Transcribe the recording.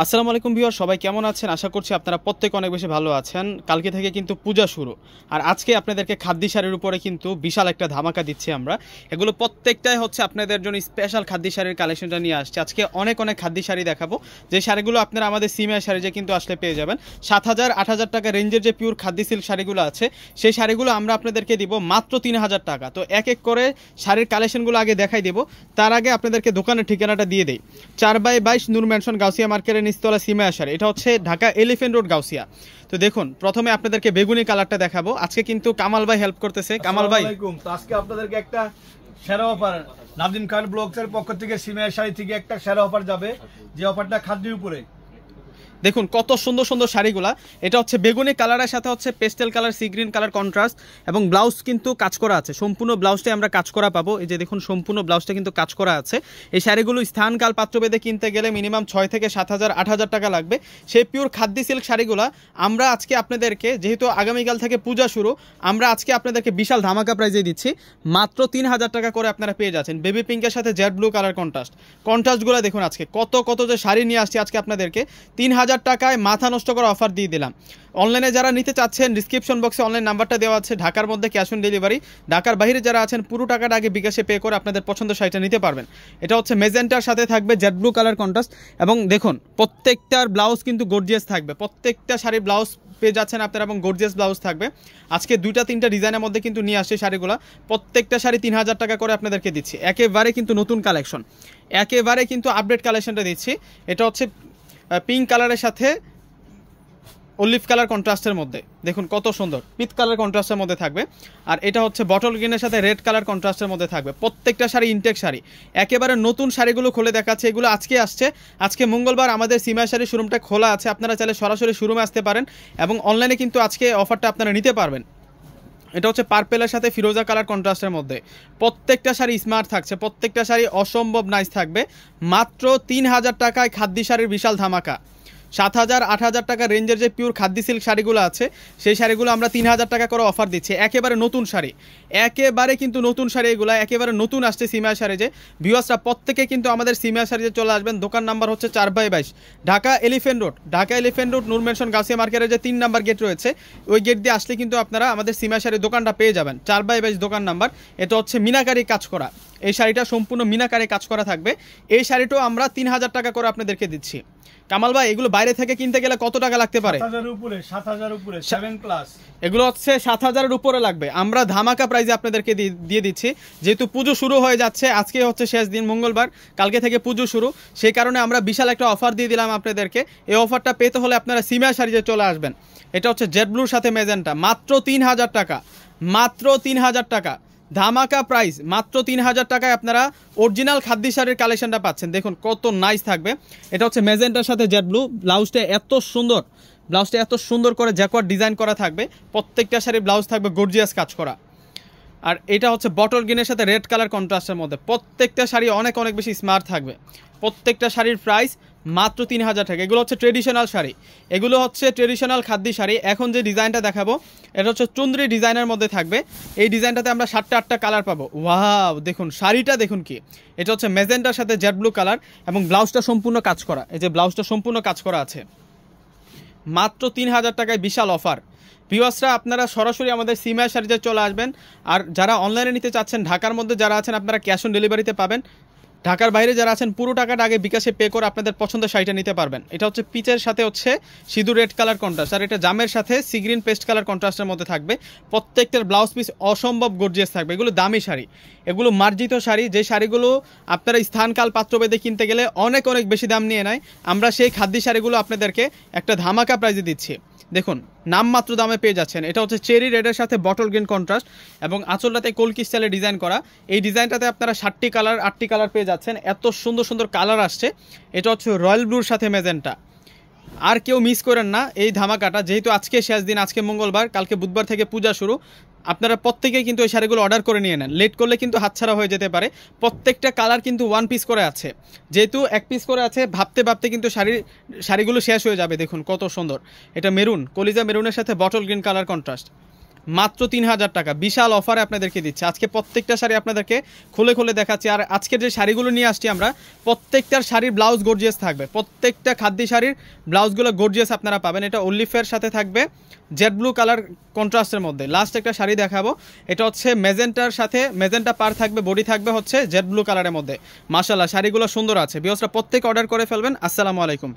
আসসালামু আলাইকুম ভিউয়ার, সবাই কেমন আছেন? আশা করছি আপনারা প্রত্যেকে অনেক বেশি ভালো আছেন। কালকে থেকে কিন্তু পূজা শুরু, আর আজকে আপনাদেরকে খাদ্যি শাড়ির উপরে কিন্তু বিশাল একটা ধামাকা দিচ্ছি আমরা। এগুলো প্রত্যেকটাই হচ্ছে আপনাদের জন্য স্পেশাল খাদ্যি শাড়ির কালেকশনটা নিয়ে আসছে। আজকে অনেক খাদ্যি শাড়ি দেখাবো, যে শাড়িগুলো আপনারা আমাদের সিমিয়া শাড়ি যে কিন্তু আসলে পেয়ে যাবেন। 7,000-8,000 টাকা রেঞ্জের যে পিওর খাদ্যি সিল্ক শাড়িগুলো আছে, সেই শাড়িগুলো আমরা আপনাদেরকে দিব মাত্র 3,000 টাকা। তো এক এক করে শাড়ির কালেকশনগুলো আগে দেখাই দেবো, তার আগে আপনাদেরকে দোকানের ঠিকানাটা দিয়ে দেই। 4/22 নূর ম্যানশন গাউসিয়া মার্কেটের নিচতলা সিমিয়া শাড়ি, এটা হচ্ছে ঢাকা এলিফ্যান্ট রোড গাউসিয়া। তো দেখুন, প্রথমে আপনাদেরকে বেগুনি কালারটা দেখাবো। আজকে কিন্তু কামাল ভাই হেল্প করতেছে। কামাল ভাই, তো আজকে আপনাদেরকে একটা সেরা অফার নাজদিন খান ব্লগসের পক্ষ থেকে সিমিয়া শাড়ি থেকে একটা সেরা অফার যাবে, যে অফারটা খাদ্যের উপরে। দেখুন কত সুন্দর সুন্দর শাড়িগুলা। এটা হচ্ছে বেগুনি কালারের সাথে হচ্ছে pastel colour, sea green colour contrast, এবং ব্লাউজ কিন্তু কাজ করা আছে। সম্পূর্ণ ব্লাউজটাই আমরা কাজ করা পাবো। এই যে দেখুন, সম্পূর্ণ ব্লাউজটা কিন্তু কাজ করা আছে। এই শাড়িগুলো স্থানকাল পাত্রভেদে কিনতে গেলে মিনিমাম 6 থেকে 7,000-8,000 টাকা লাগবে। সেই পিওর খাদ্যি সিল্ক শাড়িগুলা আমরা আজকে আপনাদেরকে, যেহেতু আগামীকাল থেকে পূজা শুরু, আমরা আজকে আপনাদেরকে বিশাল ধামাকা প্রাইজে দিচ্ছি। মাত্র 3,000 টাকা করে আপনারা পেয়ে যাচ্ছেন। বেবি পিঙ্কের সাথে জেড ব্লু কালার কন্ট্রাস্টগুলো দেখুন। আজকে কত যে শাড়ি নিয়ে আসছি আজকে আপনাদেরকে 3,000 টাকায় মাথা নষ্ট করা অফার দিয়ে দিলাম। অনলাইনে যারা নিতে চাচ্ছেন, ডিসক্রিপশন বক্সে অনলাইন নাম্বারটা দেওয়া আছে। ঢাকার মধ্যে ক্যাশ অন ডেলিভারি, ঢাকার বাইরে যারা আছেন পুরো টাকাটা আগে বিকাশে পে করে আপনাদের পছন্দ শাড়িটা নিতে পারবেন। এটা হচ্ছে মেজেন্টার সাথে থাকবে জেড ব্লু কালার কন্ট্রাস্ট, এবং দেখুন প্রত্যেকটার ব্লাউজ কিন্তু গর্জিয়াস থাকবে। প্রত্যেকটা শাড়ির ব্লাউজ পেয়ে যাচ্ছেন আপনারা, এবং গর্জিয়াস ব্লাউজ থাকবে। আজকে 2-3টা ডিজাইনের মধ্যে কিন্তু নিয়ে আসছে শাড়িগুলো। প্রত্যেকটা শাড়ি 3,000 টাকা করে আপনাদেরকে দিচ্ছি। একেবারে কিন্তু নতুন কালেকশন, একেবারে কিন্তু আপডেট কালেকশনটা দিচ্ছি। এটা হচ্ছে পিঙ্ক কালারের সাথে অলিভ কালার কন্ট্রাস্টের মধ্যে, দেখুন কত সুন্দর পিচ কালার কন্ট্রাস্টের মধ্যে থাকবে। আর এটা হচ্ছে বটল গ্রিনের সাথে রেড কালার কন্ট্রাস্টের মধ্যে থাকবে। প্রত্যেকটা শাড়ি ইনটেক শাড়ি, একেবারে নতুন শাড়িগুলো খুলে দেখাচ্ছে। এগুলো আজকে আসছে। আজকে মঙ্গলবার আমাদের সিমিয়া শাড়ি শোরুমটা খোলা আছে, আপনারা চাইলে সরাসরি শোরুমে আসতে পারেন, এবং অনলাইনে কিন্তু আজকে অফারটা আপনারা নিতে পারবেন। এটা হচ্ছে পার্পেলের সাথে ফিরোজা কালার কন্ট্রাস্টের মধ্যে। প্রত্যেকটা শাড়ি স্মার্ট থাকছে, প্রত্যেকটা শাড়ি অসম্ভব নাইস থাকবে। মাত্র 3,000 টাকায় খাদ্যি শাড়ির বিশাল ধামাকা। 7,000-8,000 টাকা রেঞ্জের যে পিওর খাদ্যি সিল্ক শাড়িগুলো আছে, সেই শাড়িগুলো আমরা 3,000 টাকা করে অফার দিচ্ছি। একেবারে নতুন শাড়ি, একেবারে কিন্তু নতুন শাড়ি, এগুলো একেবারে নতুন আসছে সিমিয়া শাড়ি। যে ভিউয়ার্সরা প্রত্যেকে কিন্তু আমাদের সিমিয়া শাড়িতে চলে আসবেন। দোকান নাম্বার হচ্ছে 4/22 ঢাকা এলিফ্যান্ট রোড নূর ম্যানশন গাউসিয়া মার্কেটের যে 3 নাম্বার গেট রয়েছে, ওই গেট দিয়ে আসলে কিন্তু আপনারা আমাদের সিমিয়া শাড়ির দোকানটা পেয়ে যাবেন। 4/22 দোকান নাম্বার। এটা হচ্ছে মিনাকারি কাজ করা, এই শাড়িটা সম্পূর্ণ মিনাকারি কাজ করা থাকবে। এই শাড়িটাও আমরা 3,000 টাকা করে আপনাদেরকে দিচ্ছি। কামাল ভাই, এগুলো বাইরে থেকে কিনতে গেলে কত টাকা লাগতে পারে? 7,000 উপরে 7 প্লাস। এগুলো হচ্ছে 7,000-এর উপরে লাগবে। আমরা ধামাকা প্রাইজে আপনাদেরকে দিয়ে দিচ্ছি। যেহেতু পুজো শুরু হয়ে যাচ্ছে, আজকে হচ্ছে শেষ দিন মঙ্গলবার, কালকে থেকে পুজো শুরু, সেই কারণে আমরা বিশাল একটা অফার দিয়ে দিলাম আপনাদেরকে। এই অফারটা পেতে হলে আপনারা সিমিয়া শাড়িতে চলে আসবেন। এটা হচ্ছে জেড ব্লুর সাথে মেজেন্টা, মাত্র 3,000 টাকা, মাত্র 3,000 টাকা ধামাকা প্রাইস। মাত্র 3,000 টাকায় আপনারা অরিজিনাল খাদ্যি শাড়ির কালেকশনটা পাচ্ছেন। দেখুন কত নাইস থাকবে। এটা হচ্ছে মেজেন্টার সাথে জেড ব্লু, ব্লাউজটা এত সুন্দর করে জ্যাকোয়ার্ড ডিজাইন করা থাকবে। প্রত্যেকটা শাড়ির ব্লাউজ থাকবে গর্জিয়াস কাজ করা। আর এটা হচ্ছে বটল গ্রিনের সাথে রেড কালার কন্ট্রাস্টের মধ্যে। প্রত্যেকটা শাড়ি অনেক বেশি স্মার্ট থাকবে। প্রত্যেকটা শাড়ির প্রাইস মাত্র 3,000 টাকা। এগুলো হচ্ছে ট্রেডিশনাল শাড়ি, এগুলো হচ্ছে ট্রেডিশনাল খাদ্যি শাড়ি। এখন যে ডিজাইনটা দেখাবো, এটা হচ্ছে চুন্দ্রি ডিজাইনের মধ্যে থাকবে। এই ডিজাইনটাতে আমরা 7টা-8টা কালার পাবো। ওয়াও, দেখুন শাড়িটা দেখুন কি। এটা হচ্ছে মেজেন্টার সাথে জেড ব্লু কালার, এবং ব্লাউজটা সম্পূর্ণ কাজ করা। এই যে ব্লাউজটা সম্পূর্ণ কাজ করা আছে। মাত্র 3,000 টাকায় বিশাল অফার। ভিউয়ার্সরা, আপনারা সরাসরি আমাদের সিমিয়া শাড়িতে চলে আসবেন। আর যারা অনলাইনে নিতে চাচ্ছেন, ঢাকার মধ্যে যারা আছেন আপনারা ক্যাশ অন ডেলিভারিতে পাবেন। ঢাকার বাইরে যারা আছেন পুরো টাকাটা আগে বিকাশে পে করে আপনাদের পছন্দের শাড়িটা নিতে পারবেন। এটা হচ্ছে পিচের সাথে হচ্ছে সিঁদুর রেড কালার কন্ট্রাস্ট, আর এটা জামের সাথে সি গ্রিন পেস্ট কালার কন্ট্রাস্টের মধ্যে থাকবে। প্রত্যেকটার ব্লাউজ পিস অসম্ভব গর্জিয়াস থাকবে। এগুলো দামি শাড়ি, এগুলো মার্জিত শাড়ি, যে শাড়িগুলো আপনারা স্থানকাল পাত্রভেদে কিনতে গেলে অনেক বেশি দাম নিয়ে নেয়। আমরা সেই খাদ্যি শাড়িগুলো আপনাদেরকে একটা ধামাকা প্রাইজে দিচ্ছি। দেখুন নামমাত্র দামে পেয়ে যাচ্ছেন। এটা হচ্ছে চেরি রেডের সাথে বটল গ্রিন কন্ট্রাস্ট, এবং আঁচলটাতে কলকি স্টাইলে ডিজাইন করা। এই ডিজাইনটাতে আপনারা 7টি কালার 8টি কালার পেয়ে যাচ্ছেন। এত সুন্দর সুন্দর কালার আসছে। এটা হচ্ছে রয়্যাল ব্লুর সাথে মেজেন্টা। আর কেউ মিস করেন না এই ধামাকাটা, যেহেতু আজকে শেষ দিন, আজকে মঙ্গলবার, কালকে বুধবার থেকে পূজা শুরু। আপনারা প্রত্যেকেই কিন্তু এই শাড়িগুলো অর্ডার করে নিয়ে নেন, লেট করলে কিন্তু হাতছাড়া হয়ে যেতে পারে। প্রত্যেকটা কালার কিন্তু 1 পিস করে আছে, যেহেতু 1 পিস করে আছে, ভাবতে কিন্তু শাড়িগুলো শেষ হয়ে যাবে। দেখুন কত সুন্দর। এটা মেরুন, কলিজা মেরুনের সাথে বটল গ্রিন কালার কন্ট্রাস্ট। মাত্র 3000 টাকা বিশাল অফারে আপনাদেরকে দিচ্ছে। আজকে প্রত্যেকটা শাড়ি আপনাদেরকে খুলে খুলে দেখাচ্ছি। আর আজকের যে শাড়িগুলো নিয়ে আসছি আমরা, প্রত্যেকটার শাড়ির ব্লাউজ গর্জিয়াস থাকবে। প্রত্যেকটা খাদ্য শাড়ির ব্লাউজগুলো গর্জিয়াস আপনারা পাবেন। এটা অলিফের সাথে থাকবে জেড ব্লু কালার কন্ট্রাস্টের মধ্যে। লাস্ট একটা শাড়ি দেখাবো, এটা হচ্ছে মেজেন্টার সাথে মেজেন্টা পার থাকবে, বডি থাকবে হচ্ছে জেড ব্লু কালারের মধ্যে। মাশাআল্লাহ শাড়িগুলো সুন্দর আছে। ভিউয়ার্সরা প্রত্যেক অর্ডার করে ফেলবেন। আসসালামু আলাইকুম।